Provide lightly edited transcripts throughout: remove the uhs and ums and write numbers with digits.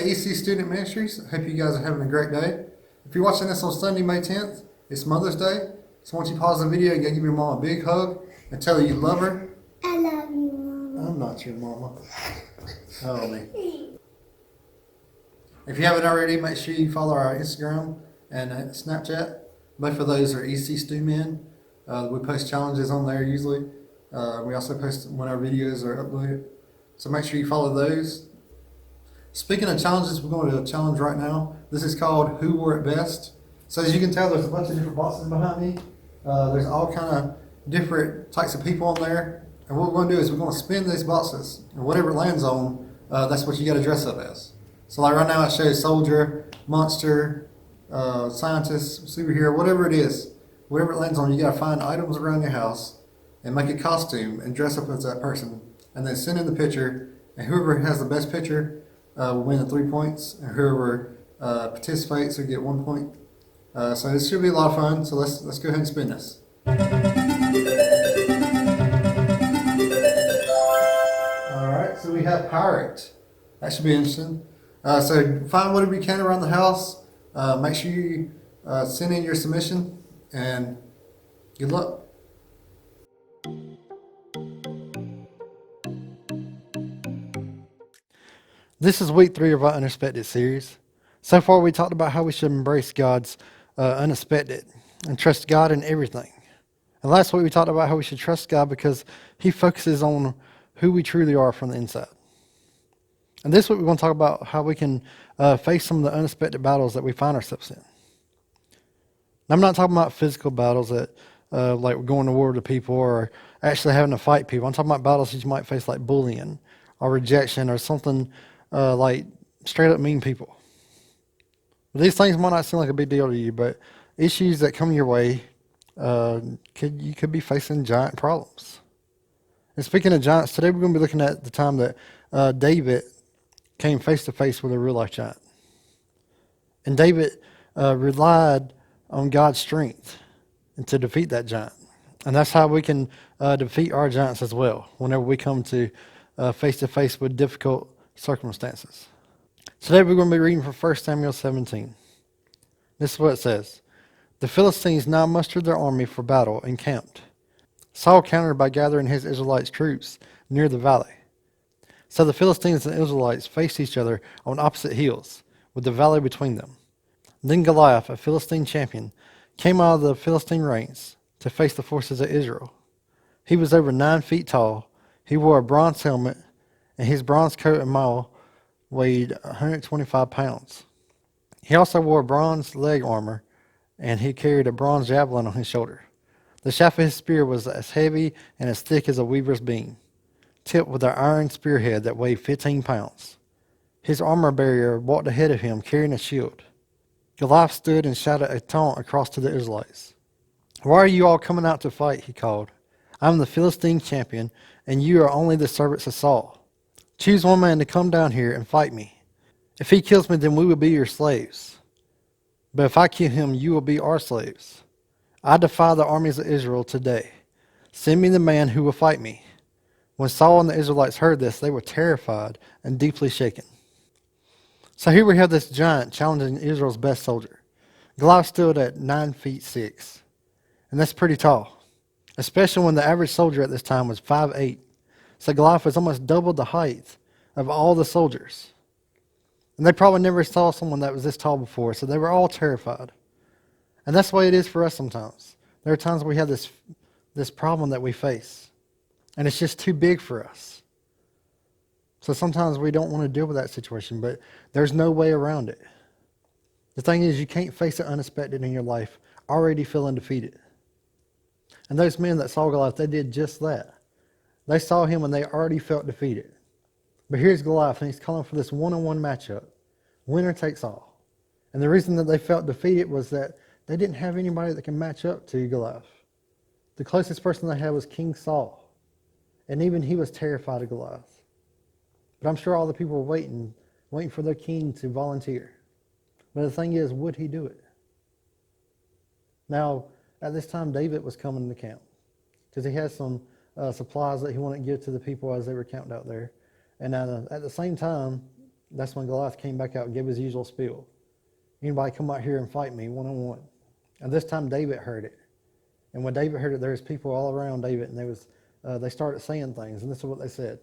EC Student Ministries. I hope you guys are having a great day. If you're watching this on Sunday, May 10th, it's Mother's Day. So once you pause the video, you gotta give your mom a big hug and tell her you love her. I love you, Mama. I'm not your mama. Oh, me. If you haven't already, make sure you follow our Instagram and Snapchat. Both of those are EC Stu Men. We post challenges on there usually. We also post when our videos are uploaded. So make sure you follow those. Speaking of challenges, we're going to a challenge right now. This is called Who Wore It Best. So as you can tell, there's a bunch of different boxes behind me. There's all kind of different types of people on there. And what we're going to do is we're going to spin these boxes. And whatever it lands on, that's what you got to dress up as. So like right now it shows soldier, monster, scientist, superhero, whatever it is. Whatever it lands on, you got to find items around your house and make a costume and dress up as that person. And then send in the picture. And whoever has the best picture will win the 3 points. And whoever participates will get 1 point. So this should be a lot of fun. So let's go ahead and spin this. All right, so we have pirate. That should be interesting. So find whatever you can around the house. Make sure you send in your submission, and good luck. This is week 3 of our Unexpected series. So far, we talked about how we should embrace God's unexpected and trust God in everything. And last week, we talked about how we should trust God because He focuses on who we truly are from the inside. And this week, we're going to talk about how we can face some of the unexpected battles that we find ourselves in. Now, I'm not talking about physical battles that like going to war with people or actually having to fight people. I'm talking about battles that you might face like bullying or rejection or something like straight up mean people. These things might not seem like a big deal to you, but issues that come your way, you could be facing giant problems. And speaking of giants, today we're going to be looking at the time that David came face to face with a real life giant. And David relied on God's strength to defeat that giant. And that's how we can defeat our giants as well whenever we come to face with difficult circumstances. Today we're going to be reading from 1 Samuel 17. This is what it says. The Philistines now mustered their army for battle and camped. Saul countered by gathering his Israelite troops near the valley. So the Philistines and Israelites faced each other on opposite hills, with the valley between them. Then Goliath, a Philistine champion, came out of the Philistine ranks to face the forces of Israel. He was over 9 feet tall. He wore a bronze helmet, and his bronze coat and mail weighed 125 pounds. He also wore bronze leg armor, and he carried a bronze javelin on his shoulder. The shaft of his spear was as heavy and as thick as a weaver's beam, tipped with an iron spearhead that weighed 15 pounds. His armor bearer walked ahead of him carrying a shield. Goliath stood and shouted a taunt across to the Israelites. Why are you all coming out to fight? He called. I'm the Philistine champion, and you are only the servants of Saul. Choose one man to come down here and fight me. If he kills me, then we will be your slaves. But if I kill him, you will be our slaves. I defy the armies of Israel today. Send me the man who will fight me. When Saul and the Israelites heard this, they were terrified and deeply shaken. So here we have this giant challenging Israel's best soldier. Goliath stood at 9 feet 6. And that's pretty tall, especially when the average soldier at this time was 5'8". So Goliath was almost double the height of all the soldiers. And they probably never saw someone that was this tall before, so they were all terrified. And that's the way it is for us sometimes. There are times we have this problem that we face, and it's just too big for us. So sometimes we don't want to deal with that situation, but there's no way around it. The thing is, you can't face the unexpected in your life already feeling defeated. And those men that saw Goliath, they did just that. They saw him and they already felt defeated. But here's Goliath, and he's calling for this one-on-one matchup. Winner takes all. And the reason that they felt defeated was that they didn't have anybody that can match up to Goliath. The closest person they had was King Saul. And even he was terrified of Goliath. But I'm sure all the people were waiting for their king to volunteer. But the thing is, would he do it? Now, at this time, David was coming to camp because he had some supplies that he wanted to give to the people as they were camped out there. And at the same time, That's when Goliath came back out and gave his usual spiel. Anybody come out here and fight me one-on-one? And this time David heard it. And when David heard it, there was people all around David, and they started saying things, and this is what they said.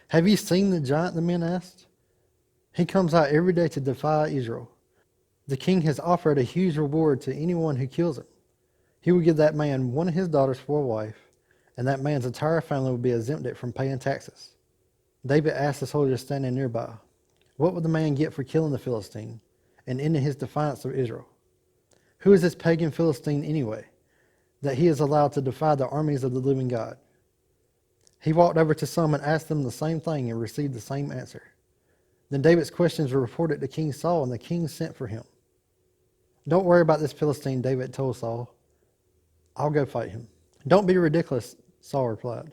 Have you seen the giant? The men asked. He comes out every day to defy Israel. The king has offered a huge reward to anyone who kills him. He will give that man one of his daughters for a wife, and that man's entire family will be exempted from paying taxes. David asked the soldiers standing nearby, what would the man get for killing the Philistine and ending his defiance of Israel? Who is this pagan Philistine anyway, that he is allowed to defy the armies of the living God? He walked over to some and asked them the same thing and received the same answer. Then David's questions were reported to King Saul, and the king sent for him. Don't worry about this Philistine, David told Saul. I'll go fight him. Don't be ridiculous, Saul replied.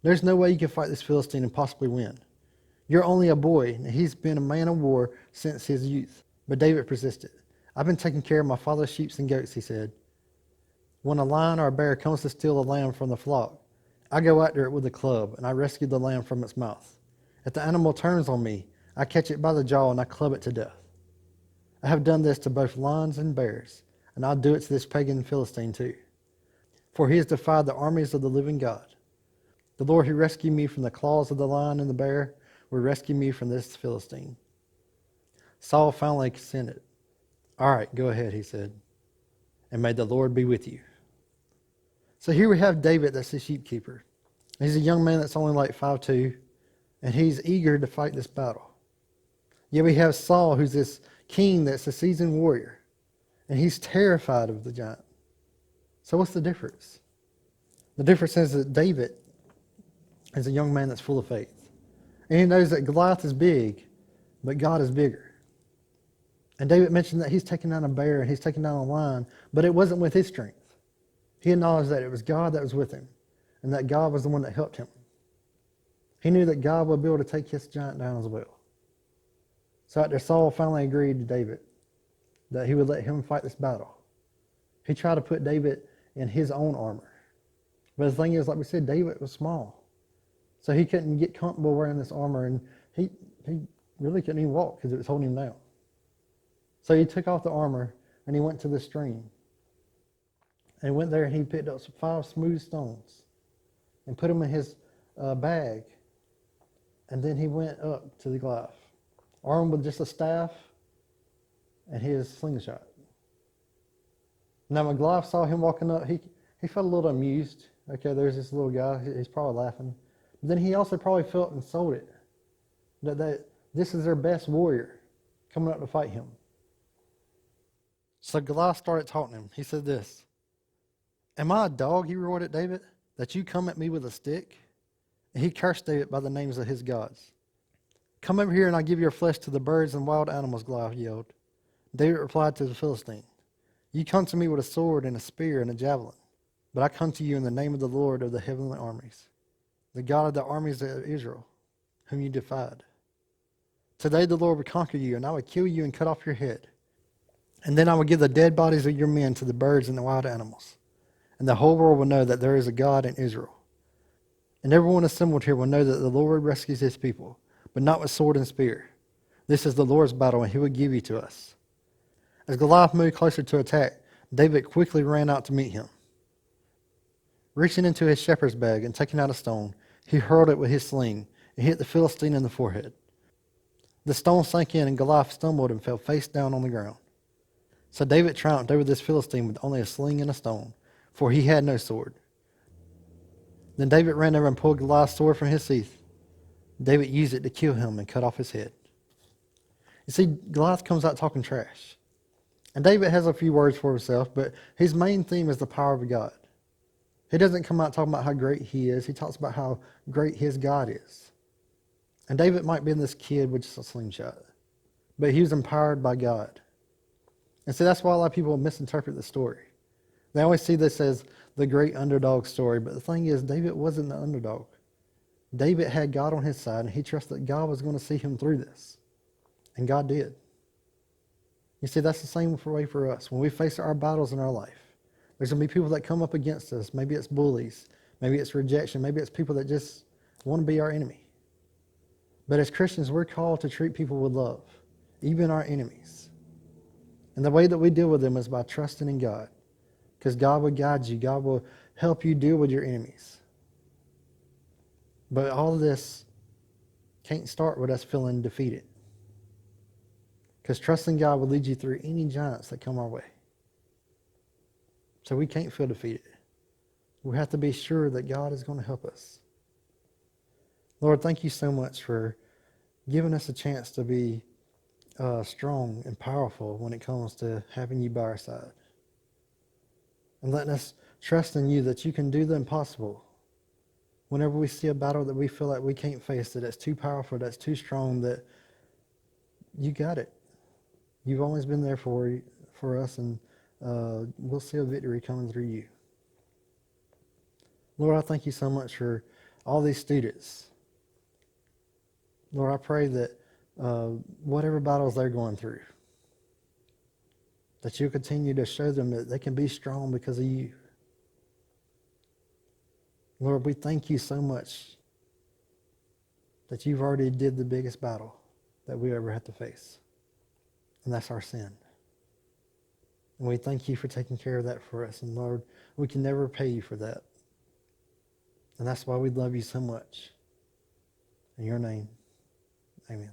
There's no way you can fight this Philistine and possibly win. You're only a boy, and he's been a man of war since his youth. But David persisted. I've been taking care of my father's sheep and goats, he said. When a lion or a bear comes to steal a lamb from the flock, I go after it with a club, and I rescue the lamb from its mouth. If the animal turns on me, I catch it by the jaw and I club it to death. I have done this to both lions and bears, and I'll do it to this pagan Philistine too. For he has defied the armies of the living God. The Lord who rescued me from the claws of the lion and the bear will rescue me from this Philistine. Saul finally consented. All right, go ahead, he said, and may the Lord be with you. So here we have David, that's the sheep keeper. He's a young man that's only like 5'2", and he's eager to fight this battle. Yet we have Saul, who's this king that's a seasoned warrior, and he's terrified of the giant. So what's the difference? The difference is that David is a young man that's full of faith. And he knows that Goliath is big, but God is bigger. And David mentioned that he's taken down a bear and he's taken down a lion, but it wasn't with his strength. He acknowledged that it was God that was with him, and that God was the one that helped him. He knew that God would be able to take his giant down as well. So after Saul finally agreed to David that he would let him fight this battle, he tried to put David in his own armor. But the thing is, like we said, David was small. So he couldn't get comfortable wearing this armor, and he really couldn't even walk because it was holding him down. So he took off the armor and he went to the stream. And he went there and he picked up 5 smooth stones and put them in his bag. And then he went up to the Goliath, armed with just a staff and his slingshot. Now when Goliath saw him walking up, he felt a little amused. Okay, there's this little guy, he's probably laughing. But then he also probably felt insulted that this is their best warrior coming up to fight him. So Goliath started taunting him. He said this, "Am I a dog," he roared at David, "that you come at me with a stick?" And he cursed David by the names of his gods. "Come over here and I'll give your flesh to the birds and wild animals," Goliath yelled. David replied to the Philistine, "You come to me with a sword and a spear and a javelin, but I come to you in the name of the Lord of the heavenly armies, the God of the armies of Israel, whom you defied. Today the Lord will conquer you, and I will kill you and cut off your head. And then I will give the dead bodies of your men to the birds and the wild animals. And the whole world will know that there is a God in Israel. And everyone assembled here will know that the Lord rescues his people, but not with sword and spear. This is the Lord's battle, and he will give you to us." As Goliath moved closer to attack, David quickly ran out to meet him. Reaching into his shepherd's bag and taking out a stone, he hurled it with his sling and hit the Philistine in the forehead. The stone sank in, and Goliath stumbled and fell face down on the ground. So David triumphed over this Philistine with only a sling and a stone, for he had no sword. Then David ran over and pulled Goliath's sword from his sheath. David used it to kill him and cut off his head. You see, Goliath comes out talking trash. And David has a few words for himself, but his main theme is the power of God. He doesn't come out talking about how great he is. He talks about how great his God is. And David might be this kid with just a slingshot, but he was empowered by God. And so that's why a lot of people misinterpret the story. They always see this as the great underdog story, but the thing is, David wasn't the underdog. David had God on his side, and he trusted that God was going to see him through this. And God did. You see, that's the same way for us. When we face our battles in our life, there's going to be people that come up against us. Maybe it's bullies. Maybe it's rejection. Maybe it's people that just want to be our enemy. But as Christians, we're called to treat people with love, even our enemies. And the way that we deal with them is by trusting in God, because God will guide you. God will help you deal with your enemies. But all of this can't start with us feeling defeated, because trusting God will lead you through any giants that come our way. So we can't feel defeated. We have to be sure that God is going to help us. Lord, thank you so much for giving us a chance to be strong and powerful when it comes to having you by our side. And letting us trust in you that you can do the impossible. Whenever we see a battle that we feel like we can't face, that it's too powerful, that's too strong, that you got it. You've always been there for us, and we'll see a victory coming through you. Lord, I thank you so much for all these students. Lord, I pray that whatever battles they're going through, that you continue to show them that they can be strong because of you. Lord, we thank you so much that you've already did the biggest battle that we ever had to face, and that's our sin. And we thank you for taking care of that for us. And Lord, we can never pay you for that. And that's why we love you so much. In your name, amen.